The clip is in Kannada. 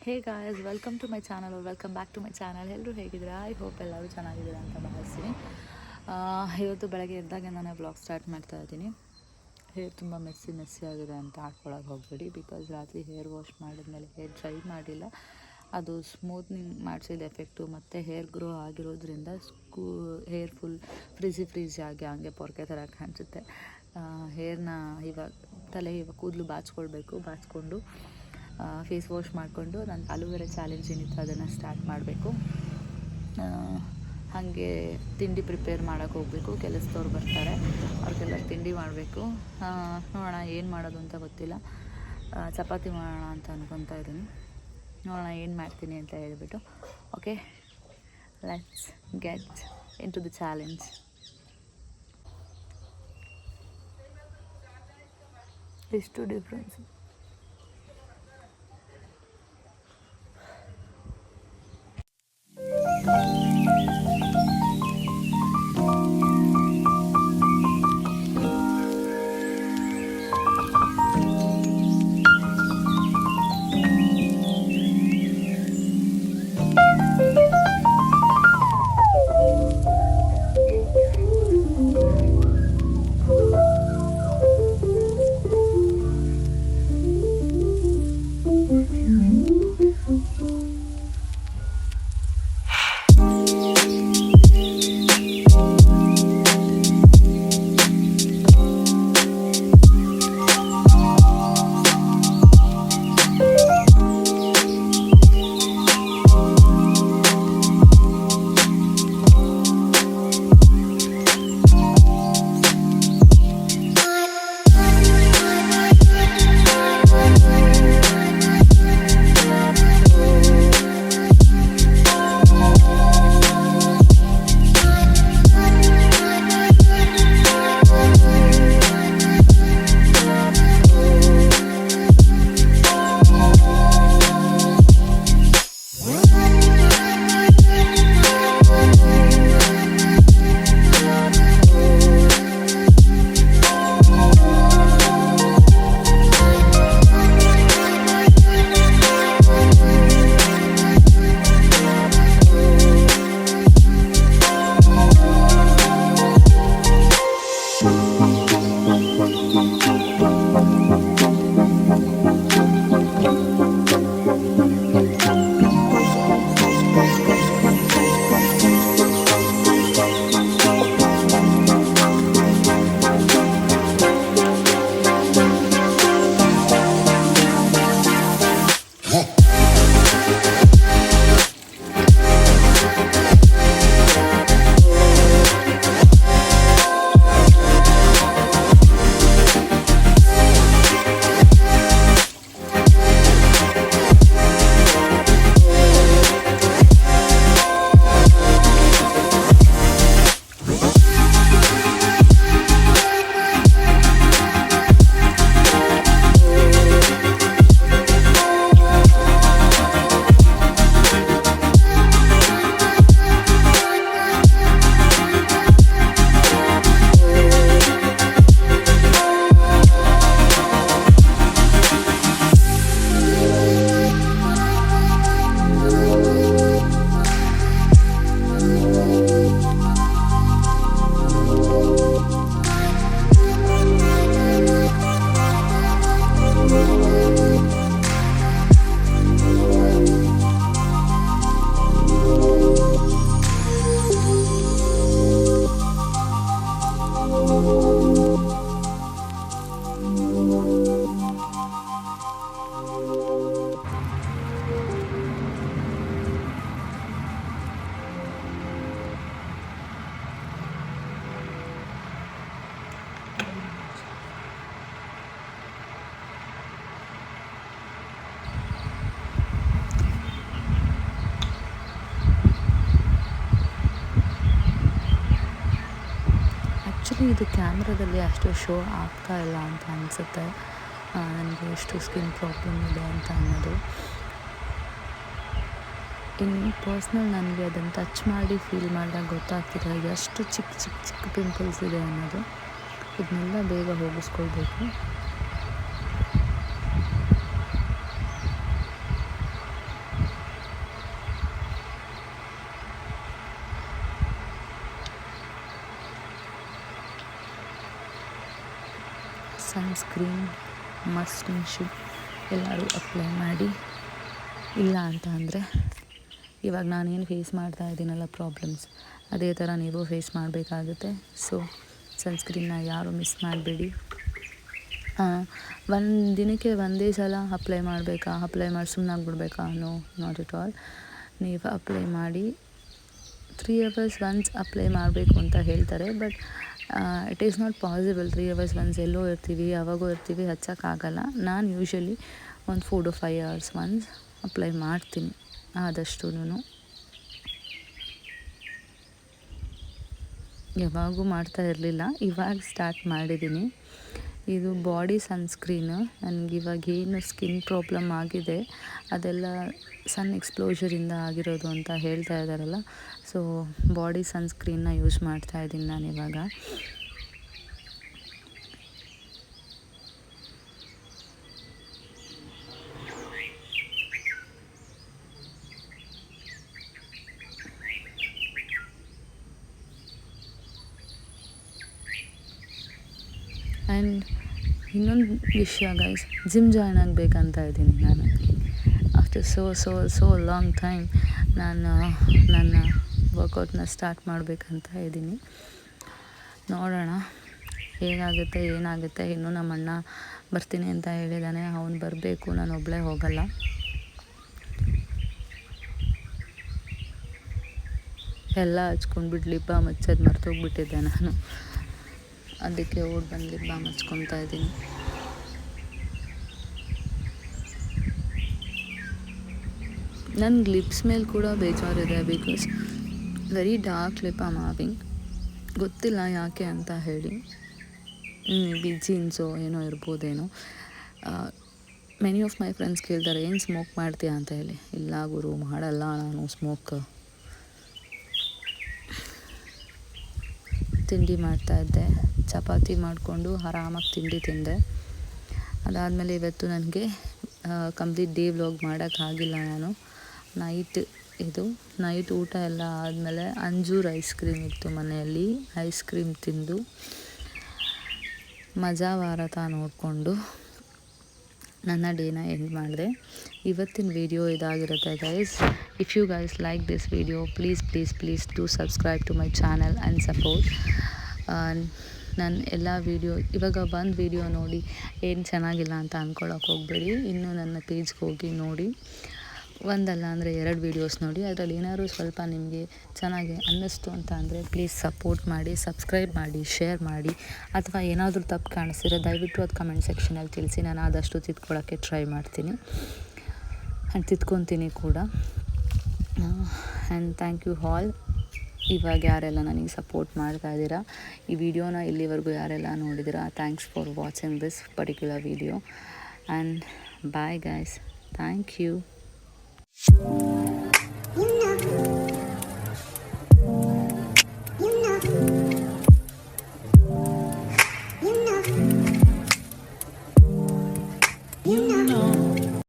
Hey guys, welcome to my channel, welcome back to my channel. ಎಲ್ಲರೂ ಹೇಗಿದ್ದೀರಾ? ಐ ಹೋಪ್ ಎಲ್ಲರೂ ಚೆನ್ನಾಗಿದ್ದೀರಾ ಅಂತ ಭಾವಿಸ್ತೀನಿ. ಇವತ್ತು ಬೆಳಗ್ಗೆ ಎದ್ದಾಗ ನಾನು ವ್ಲಾಗ್ ಸ್ಟಾರ್ಟ್ ಮಾಡ್ತಾ ಇದ್ದೀನಿ. ಹೇರ್ ತುಂಬ ಮೆಸ್ಸಿ ಆಗಿದೆ ಅಂತ ಆಡ್ಕೊಳಕ್ಕೆ ಹೋಗಬೇಡಿ. ಬಿಕಾಸ್ ರಾತ್ರಿ ಹೇರ್ ವಾಶ್ ಮಾಡಿದ್ಮೇಲೆ ಹೇರ್ ಡ್ರೈ ಮಾಡಿಲ್ಲ, ಅದು ಸ್ಮೂತ್ನಿಂಗ್ ಮಾಡಿಸಿದ ಎಫೆಕ್ಟು ಮತ್ತು ಹೇರ್ ಗ್ರೋ ಆಗಿರೋದ್ರಿಂದ ಹೇರ್ ಫುಲ್ ಫ್ರೀಸಿ ಆಗಿ ಹಂಗೆ ಪೊರ್ಕೆ ಥರ ಕಾಣಿಸುತ್ತೆ. ಹೇರ್ನ ಇವಾಗ ಕೂದಲು ಬಾಚ್ಕೊಂಡು ಫೇಸ್ ವಾಶ್ ಮಾಡಿಕೊಂಡು ನಾನು ಅಲೋವೆರಾ ಚಾಲೆಂಜ್ ಏನಿತ್ತು ಅದನ್ನು ಸ್ಟಾರ್ಟ್ ಮಾಡಬೇಕು. ಹಾಗೆ ತಿಂಡಿ ಪ್ರಿಪೇರ್ ಮಾಡೋಕ್ಕೆ ಹೋಗಬೇಕು. ಕೆಲಸದವ್ರು ಬರ್ತಾರೆ, ಅವ್ರಿಗೆಲ್ಲ ತಿಂಡಿ ಮಾಡಬೇಕು. ನೋಡೋಣ ಏನು ಮಾಡೋದು ಅಂತ ಗೊತ್ತಿಲ್ಲ. ಚಪಾತಿ ಮಾಡೋಣ ಅಂತ ಅಂದ್ಕೊತಾ ಇದ್ದೀನಿ. ನೋಡೋಣ ಏನು ಮಾಡ್ತೀನಿ ಅಂತ ಹೇಳ್ಬಿಟ್ಟು. Okay, let's get into the challenge. ಎಷ್ಟು ಡಿಫ್ರೆನ್ಸ್. ಇದು ಕ್ಯಾಮ್ರಾದಲ್ಲಿ ಅಷ್ಟು ಶೋ ಆಗ್ತಾ ಇಲ್ಲ ಅಂತ ಅನಿಸುತ್ತೆ. ನನಗೆ ಎಷ್ಟು ಸ್ಕಿನ್ ಪ್ರಾಬ್ಲಮ್ ಇದೆ ಅಂತ ಅನ್ನೋದು. ಇನ್ನು ಪರ್ಸ್ನಲ್ ನನಗೆ ಅದನ್ನು ಟಚ್ ಮಾಡಿ ಫೀಲ್ ಮಾಡಿದಾಗ ಗೊತ್ತಾಗ್ತಿದೆ ಎಷ್ಟು ಚಿಕ್ಕ ಪಿಂಪಲ್ಸ್ ಇದೆ ಅನ್ನೋದು. ಇದನ್ನೆಲ್ಲ ಬೇಗ ಹೋಗಿಸ್ಕೊಳ್ಬೇಕು. ಸನ್ಸ್ಕ್ರೀನ್ ಮಸ್ಟ್ ಇನ್ ಶುಡ್ ಎಲ್ಲರೂ ಅಪ್ಲೈ ಮಾಡಿ. ಇಲ್ಲ ಅಂತ ಅಂದರೆ ಇವಾಗ ನಾನೇನು ಫೇಸ್ ಮಾಡ್ತಾ ಇದ್ದೀನಲ್ಲ ಪ್ರಾಬ್ಲಮ್ಸ್, ಅದೇ ಥರ ನೀವು ಫೇಸ್ ಮಾಡಬೇಕಾಗುತ್ತೆ. ಸೊ ಸನ್ಸ್ಕ್ರೀನ್ನ ಯಾರೂ ಮಿಸ್ ಮಾಡಬೇಡಿ. ಒಂದು ದಿನಕ್ಕೆ ಒಂದೇ ಸಲ ಅಪ್ಲೈ ಮಾಡಬೇಕಾ, ಅಪ್ಲೈ ಮಾಡಿ ಸುಮ್ಮನಾಗ್ಬಿಡ್ಬೇಕಾ? No, not at all. ನೀವು ಅಪ್ಲೈ ಮಾಡಿ 3 hours ಒನ್ಸ್ ಅಪ್ಲೈ ಮಾಡಬೇಕು ಅಂತ ಹೇಳ್ತಾರೆ. But it is not possible. 3 hours once ಎಲ್ಲೋ ಇರ್ತೀವಿ, ಯಾವಾಗೋ ಇರ್ತೀವಿ, ಹಚ್ಚೋಕ್ಕಾಗಲ್ಲ. ನಾನು ಯೂಶ್ವಲಿ ಒಂದು 4 to 5 hours ಒನ್ಸ್ ಅಪ್ಲೈ ಮಾಡ್ತೀನಿ ಆದಷ್ಟು. ಯಾವಾಗೂ ಮಾಡ್ತಾ ಇರಲಿಲ್ಲ, ಇವಾಗ ಸ್ಟಾರ್ಟ್ ಮಾಡಿದ್ದೀನಿ. ಇದು ಬಾಡಿ ಸನ್ಸ್ಕ್ರೀನು. ನನಗಿವಾಗ ಏನು ಸ್ಕಿನ್ ಪ್ರಾಬ್ಲಮ್ ಆಗಿದೆ ಅದೆಲ್ಲ ಸನ್ ಎಕ್ಸ್ಪ್ಲೋಜರಿಂದ ಆಗಿರೋದು ಅಂತ ಹೇಳ್ತಾ ಇದ್ದಾರಲ್ಲ. ಸೊ ಬಾಡಿ ಸನ್ಸ್ಕ್ರೀನ್ನ ಯೂಸ್ ಮಾಡ್ತಾಯಿದ್ದೀನಿ ನಾನಿವಾಗ. ಆ್ಯಂಡ್ ಇನ್ನೊಂದು ವಿಷಯ ಗೈಸ್, ಜಿಮ್ ಜಾಯ್ನ್ ಆಗಬೇಕಂತ ಇದ್ದೀನಿ ನಾನು. ಆಫ್ಟರ್ ಸೋ ಲಾಂಗ್ ಟೈಮ್ ನಾನು ನನ್ನ ವರ್ಕೌಟ್ನ ಸ್ಟಾರ್ಟ್ ಮಾಡಬೇಕಂತ ಇದ್ದೀನಿ. ನೋಡೋಣ ಹೇಗಾಗುತ್ತೆ ಏನಾಗುತ್ತೆ. ಇನ್ನೂ ನಮ್ಮ ಅಣ್ಣ ಬರ್ತೀನಿ ಅಂತ ಹೇಳಿದ್ದಾನೆ, ಅವನು ಬರಬೇಕು, ನಾನು ಒಬ್ಬಳೇ ಹೋಗಲ್ಲ. ಎಲ್ಲ ಹಚ್ಕೊಂಡ್ಬಿಟ್ಟು ಲಿಪ್ ಬಾಮ್ ಹಚ್ಚೋದು ಮರ್ತೋಗ್ಬಿಟ್ಟಿದ್ದೆ ನಾನು. ಅದಕ್ಕೆ ಓಡಿ ಬಂದು ಲಿಪ್ ಬಾಮ್ ಹಚ್ಕೊತಾ ಇದ್ದೀನಿ. ನನಗೆ ಲಿಪ್ಸ್ ಮೇಲೆ ಕೂಡ ಬೇಜಾರಿದೆ, because very dark lip am having. ಗೊತ್ತಿಲ್ಲ ಯಾಕೆ ಅಂತ ಹೇಳಿ. ಬಿ ಜೀನ್ಸೋ ಏನೋ ಇರ್ಬೋದೇನೋ. ಮೆನಿ ಆಫ್ ಮೈ ಫ್ರೆಂಡ್ಸ್ ಕೇಳ್ತಾರೆ ಏನು ಸ್ಮೋಕ್ ಮಾಡ್ತೀಯಾ ಅಂತ ಹೇಳಿ. ಇಲ್ಲ ಗುರು, ಮಾಡಲ್ಲ ನಾನು ಸ್ಮೋಕ್. ತಿಂಡಿ ಮಾಡ್ತಾಯಿದ್ದೆ, ಚಪಾತಿ ಮಾಡಿಕೊಂಡು ಆರಾಮಾಗಿ ತಿಂಡಿ ತಿಂದೆ. ಅದಾದಮೇಲೆ ಇವತ್ತು ನನಗೆ ಕಂಪ್ಲೀಟ್ ಡೇ ವ್ಲಾಗ್ ಮಾಡೋಕ್ಕಾಗಿಲ್ಲ. ನಾನು ನೈಟ್ ಊಟ ಎಲ್ಲ ಆದಮೇಲೆ ಅಂಜೂರ್ ಐಸ್ ಕ್ರೀಮ್ ಇತ್ತು ಮನೆಯಲ್ಲಿ. ಐಸ್ ಕ್ರೀಮ್ ತಿಂದು ಮಜಾ ವಾರತ ನೋಡಿಕೊಂಡು ನನ್ನ ಡೇನ ಎಂಡ್ ಮಾಡಿದೆ. ಇವತ್ತಿನ ವಿಡಿಯೋ ಇದಾಗಿರುತ್ತೆ guys. If you guys like this video, please do subscribe to my channel and support. ನಾನು ಎಲ್ಲ ವೀಡಿಯೋ ಇವಾಗ ಒಂದು ವೀಡಿಯೋ ನೋಡಿ ಏನು ಚೆನ್ನಾಗಿಲ್ಲ ಅಂತ ಅಂದ್ಕೊಳ್ಳೋಕೆ ಹೋಗಬೇಡಿ. ಇನ್ನೂ ನನ್ನ ಪೇಜ್ಗೆ ಹೋಗಿ ನೋಡಿ. ಒಂದಲ್ಲ ಅಂದರೆ 2 ವೀಡಿಯೋಸ್ ನೋಡಿ. ಅದರಲ್ಲಿ ಏನಾದ್ರು ಸ್ವಲ್ಪ ನಿಮಗೆ ಚೆನ್ನಾಗಿ ಅನ್ನಿಸ್ತು ಅಂತ ಅಂದರೆ ಪ್ಲೀಸ್ ಸಪೋರ್ಟ್ ಮಾಡಿ, ಸಬ್ಸ್ಕ್ರೈಬ್ ಮಾಡಿ, ಶೇರ್ ಮಾಡಿ. ಅಥವಾ ಏನಾದರೂ ತಪ್ಪು ಕಾಣಿಸ್ತಿರೋ ದಯವಿಟ್ಟು ಅದು ಕಮೆಂಟ್ ಸೆಕ್ಷನಲ್ಲಿ ತಿಳಿಸಿ. ನಾನು ಆದಷ್ಟು ತಿದ್ಕೊಳ್ಳೋಕ್ಕೆ ಟ್ರೈ ಮಾಡ್ತೀನಿ ಆ್ಯಂಡ್ ತಿದ್ಕೊತೀನಿ ಕೂಡ. And thank you all. ಇವಾಗ ಯಾರೆಲ್ಲ ನನಗೆ ಸಪೋರ್ಟ್ ಮಾಡ್ತಾಯಿದ್ದೀರಾ, ಈ ವಿಡಿಯೋನ ಇಲ್ಲಿವರೆಗೂ ಯಾರೆಲ್ಲ ನೋಡಿದ್ದೀರಾ, thanks for watching this particular video. And bye guys, thank you.